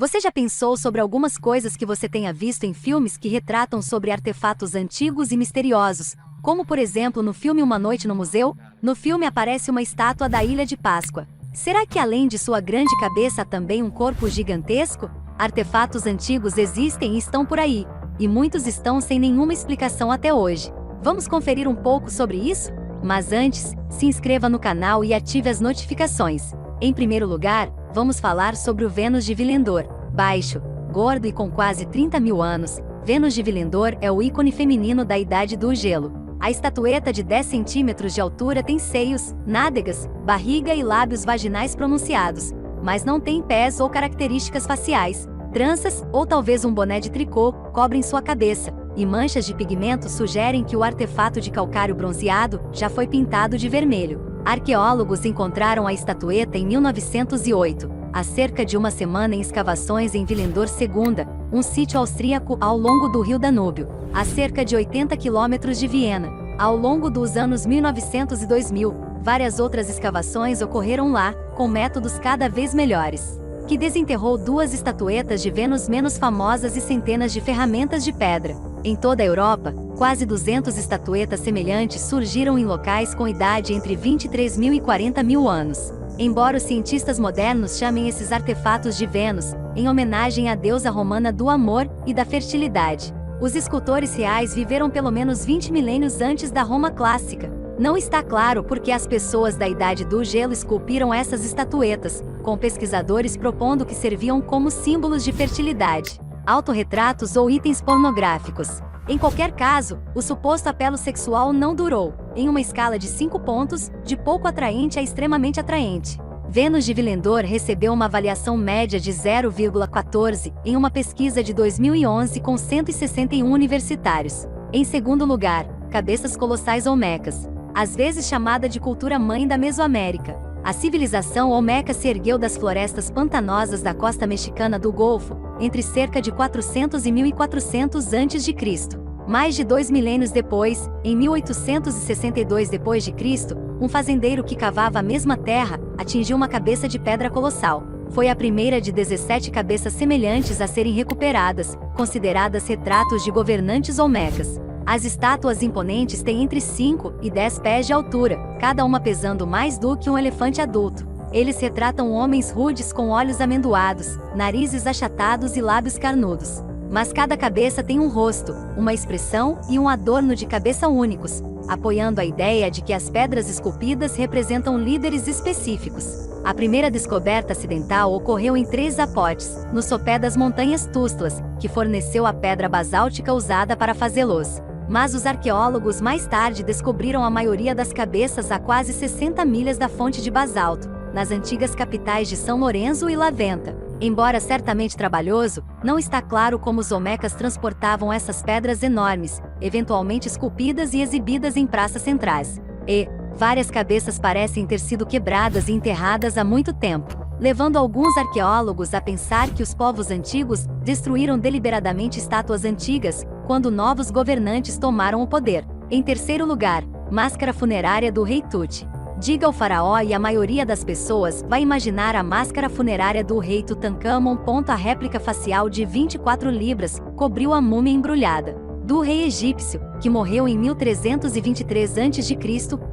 Você já pensou sobre algumas coisas que você tenha visto em filmes que retratam sobre artefatos antigos e misteriosos, como por exemplo no filme Uma Noite no Museu? No filme aparece uma estátua da Ilha de Páscoa. Será que além de sua grande cabeça há também um corpo gigantesco? Artefatos antigos existem e estão por aí, e muitos estão sem nenhuma explicação até hoje. Vamos conferir um pouco sobre isso? Mas antes, se inscreva no canal e ative as notificações. Em primeiro lugar, vamos falar sobre o Vênus de Willendorf. Baixo, gordo e com quase 30 mil anos, Vênus de Willendorf é o ícone feminino da Idade do Gelo. A estatueta de 10 centímetros de altura tem seios, nádegas, barriga e lábios vaginais pronunciados, mas não tem pés ou características faciais. Tranças, ou talvez um boné de tricô, cobrem sua cabeça, e manchas de pigmento sugerem que o artefato de calcário bronzeado já foi pintado de vermelho. Arqueólogos encontraram a estatueta em 1908, há cerca de uma semana em escavações em Willendorf II, um sítio austríaco ao longo do rio Danúbio, a cerca de 80 quilômetros de Viena. Ao longo dos anos 1900 e 2000, várias outras escavações ocorreram lá, com métodos cada vez melhores, que desenterrou 2 estatuetas de Vênus menos famosas e centenas de ferramentas de pedra. Em toda a Europa, quase 200 estatuetas semelhantes surgiram em locais com idade entre 23 mil e 40 mil anos. Embora os cientistas modernos chamem esses artefatos de Vênus, em homenagem à deusa romana do amor e da fertilidade, os escultores reais viveram pelo menos 20 milênios antes da Roma clássica. Não está claro por que as pessoas da Idade do Gelo esculpiram essas estatuetas, com pesquisadores propondo que serviam como símbolos de fertilidade, autorretratos ou itens pornográficos. Em qualquer caso, o suposto apelo sexual não durou. Em uma escala de 5 pontos, de pouco atraente a extremamente atraente, Vênus de Willendorf recebeu uma avaliação média de 0,14 em uma pesquisa de 2011 com 161 universitários. Em segundo lugar, cabeças colossais olmecas, às vezes chamada de cultura mãe da Mesoamérica. A civilização olmeca se ergueu das florestas pantanosas da costa mexicana do Golfo, entre cerca de 400 e 1400 a.C. Mais de 2 milênios depois, em 1862 d.C., um fazendeiro que cavava a mesma terra atingiu uma cabeça de pedra colossal. Foi a primeira de 17 cabeças semelhantes a serem recuperadas, consideradas retratos de governantes olmecas. As estátuas imponentes têm entre 5 e 10 pés de altura, cada uma pesando mais do que um elefante adulto. Eles retratam homens rudes com olhos amendoados, narizes achatados e lábios carnudos. Mas cada cabeça tem um rosto, uma expressão e um adorno de cabeça únicos, apoiando a ideia de que as pedras esculpidas representam líderes específicos. A primeira descoberta acidental ocorreu em Três Zapotes, no sopé das Montanhas Tustlas, que forneceu a pedra basáltica usada para fazê-los. Mas os arqueólogos mais tarde descobriram a maioria das cabeças a quase 60 milhas da fonte de basalto, nas antigas capitais de São Lourenço e La Venta. Embora certamente trabalhoso, não está claro como os olmecas transportavam essas pedras enormes, eventualmente esculpidas e exibidas em praças centrais. Várias cabeças parecem ter sido quebradas e enterradas há muito tempo, levando alguns arqueólogos a pensar que os povos antigos destruíram deliberadamente estátuas antigas, quando novos governantes tomaram o poder. Em terceiro lugar, máscara funerária do rei Tut. Diga ao faraó e a maioria das pessoas vai imaginar a máscara funerária do rei Tutancâmon. A réplica facial de 24 libras cobriu a múmia embrulhada do rei egípcio, que morreu em 1323 a.C.,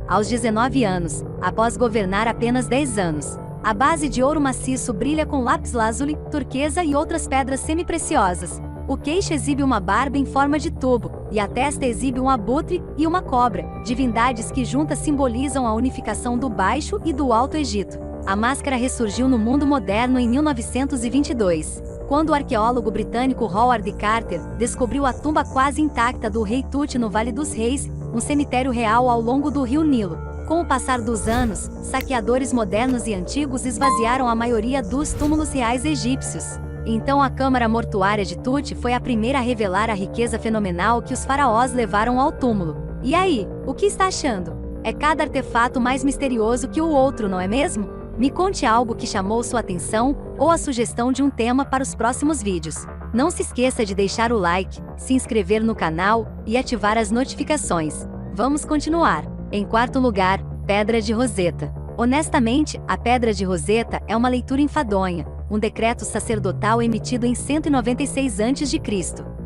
aos 19 anos, após governar apenas 10 anos. A base de ouro maciço brilha com lápis-lazuli, turquesa e outras pedras semi-preciosas. O queixo exibe uma barba em forma de tubo, e a testa exibe um abutre e uma cobra, divindades que juntas simbolizam a unificação do Baixo e do Alto Egito. A máscara ressurgiu no mundo moderno em 1922, quando o arqueólogo britânico Howard Carter descobriu a tumba quase intacta do rei Tut no Vale dos Reis, um cemitério real ao longo do rio Nilo. Com o passar dos anos, saqueadores modernos e antigos esvaziaram a maioria dos túmulos reais egípcios. Então a câmara mortuária de Tut foi a primeira a revelar a riqueza fenomenal que os faraós levaram ao túmulo. E aí, o que está achando? É cada artefato mais misterioso que o outro, não é mesmo? Me conte algo que chamou sua atenção, ou a sugestão de um tema para os próximos vídeos. Não se esqueça de deixar o like, se inscrever no canal e ativar as notificações. Vamos continuar. Em quarto lugar, Pedra de Roseta. Honestamente, a Pedra de Roseta é uma leitura enfadonha. um decreto sacerdotal emitido em 196 a.C.,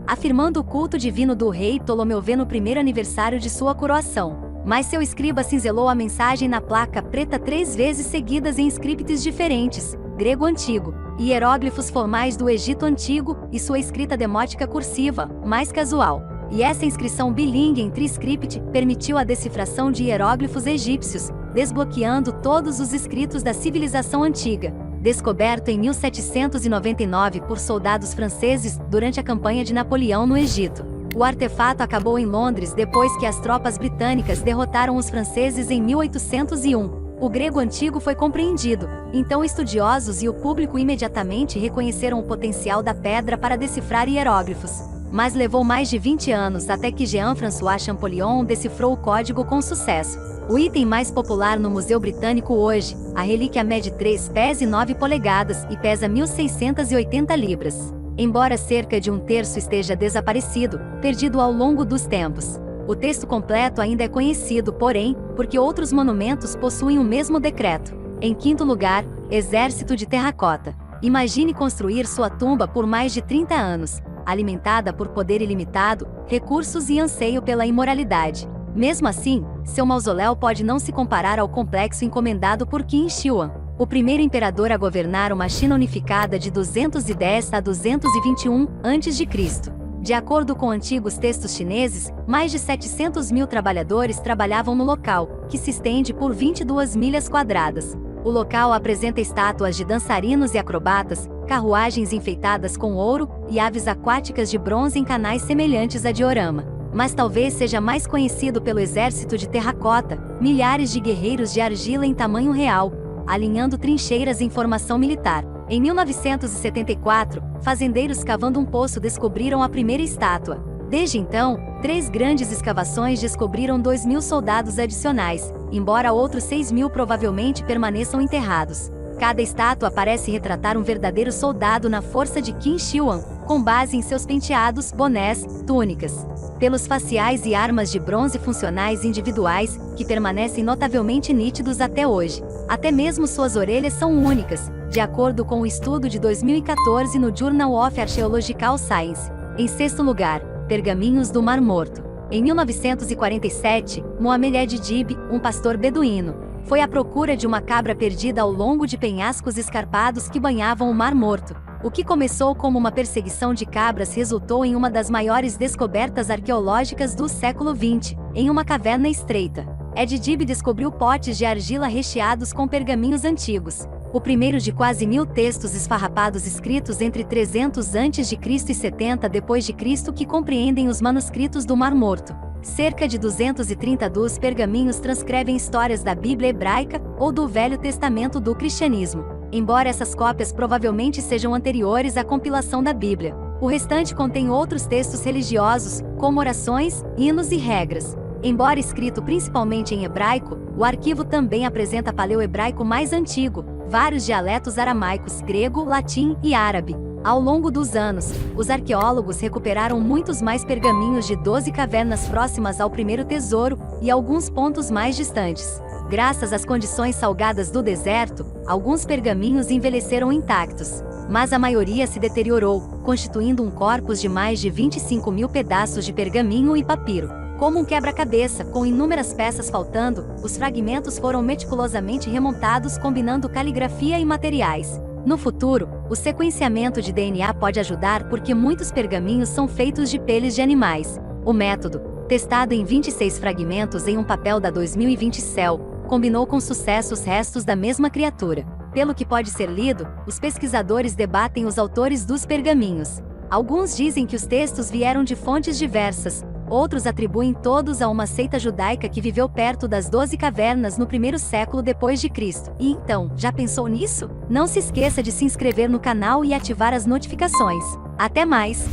afirmando o culto divino do rei Ptolomeu no primeiro aniversário de sua coroação. Mas seu escriba cinzelou a mensagem na placa preta 3 vezes seguidas em scripts diferentes, grego antigo, hieróglifos formais do Egito Antigo e sua escrita demótica cursiva, mais casual. E essa inscrição bilíngue em triscript permitiu a decifração de hieróglifos egípcios, desbloqueando todos os escritos da civilização antiga, descoberto em 1799 por soldados franceses durante a campanha de Napoleão no Egito. O artefato acabou em Londres depois que as tropas britânicas derrotaram os franceses em 1801. O grego antigo foi compreendido, então estudiosos e o público imediatamente reconheceram o potencial da pedra para decifrar hieróglifos. Mas levou mais de 20 anos até que Jean-François Champollion decifrou o código com sucesso. O item mais popular no Museu Britânico hoje, a relíquia mede 3 pés e 9 polegadas e pesa 1.680 libras. Embora cerca de um terço esteja desaparecido, perdido ao longo dos tempos. O texto completo ainda é conhecido, porém, porque outros monumentos possuem o mesmo decreto. Em quinto lugar, Exército de Terracota. Imagine construir sua tumba por mais de 30 anos, alimentada por poder ilimitado, recursos e anseio pela imoralidade. Mesmo assim, seu mausoléu pode não se comparar ao complexo encomendado por Qin Shi Huang, o primeiro imperador a governar uma China unificada de 210 a 221 a.C. De acordo com antigos textos chineses, mais de 700 mil trabalhadores trabalhavam no local, que se estende por 22 milhas quadradas. O local apresenta estátuas de dançarinos e acrobatas, carruagens enfeitadas com ouro e aves aquáticas de bronze em canais semelhantes a diorama. Mas talvez seja mais conhecido pelo exército de terracota, milhares de guerreiros de argila em tamanho real, alinhando trincheiras em formação militar. Em 1974, fazendeiros cavando um poço descobriram a primeira estátua. Desde então, 3 grandes escavações descobriram 2.000 soldados adicionais, embora outros 6.000 provavelmente permaneçam enterrados. Cada estátua parece retratar um verdadeiro soldado na força de Qin Shi Huang, com base em seus penteados, bonés, túnicas. Pelos faciais e armas de bronze funcionais individuais, que permanecem notavelmente nítidos até hoje. Até mesmo suas orelhas são únicas, de acordo com o estudo de 2014 no Journal of Archaeological Science. Em sexto lugar, pergaminhos do Mar Morto. Em 1947, Mohamed Ed-Dib, um pastor beduíno, foi à procura de uma cabra perdida ao longo de penhascos escarpados que banhavam o Mar Morto. O que começou como uma perseguição de cabras resultou em uma das maiores descobertas arqueológicas do século XX, em uma caverna estreita. Ed-Dib descobriu potes de argila recheados com pergaminhos antigos. O primeiro de quase 1.000 textos esfarrapados escritos entre 300 a.C. e 70 d.C. que compreendem os manuscritos do Mar Morto. Cerca de 230 dos pergaminhos transcrevem histórias da Bíblia hebraica ou do Velho Testamento do cristianismo. Embora essas cópias provavelmente sejam anteriores à compilação da Bíblia, o restante contém outros textos religiosos, como orações, hinos e regras. Embora escrito principalmente em hebraico, o arquivo também apresenta paleo-hebraico mais antigo, vários dialetos aramaicos, grego, latim e árabe. Ao longo dos anos, os arqueólogos recuperaram muitos mais pergaminhos de 12 cavernas próximas ao primeiro tesouro e alguns pontos mais distantes. Graças às condições salgadas do deserto, alguns pergaminhos envelheceram intactos, mas a maioria se deteriorou, constituindo um corpus de mais de 25.000 pedaços de pergaminho e papiro. Como um quebra-cabeça, com inúmeras peças faltando, os fragmentos foram meticulosamente remontados combinando caligrafia e materiais. No futuro, o sequenciamento de DNA pode ajudar porque muitos pergaminhos são feitos de peles de animais. O método, testado em 26 fragmentos em um papel da 2020 Cell, combinou com sucesso os restos da mesma criatura. Pelo que pode ser lido, os pesquisadores debatem os autores dos pergaminhos. Alguns dizem que os textos vieram de fontes diversas, outros atribuem todos a uma seita judaica que viveu perto das 12 cavernas no primeiro século depois de Cristo. E então, já pensou nisso? Não se esqueça de se inscrever no canal e ativar as notificações. Até mais!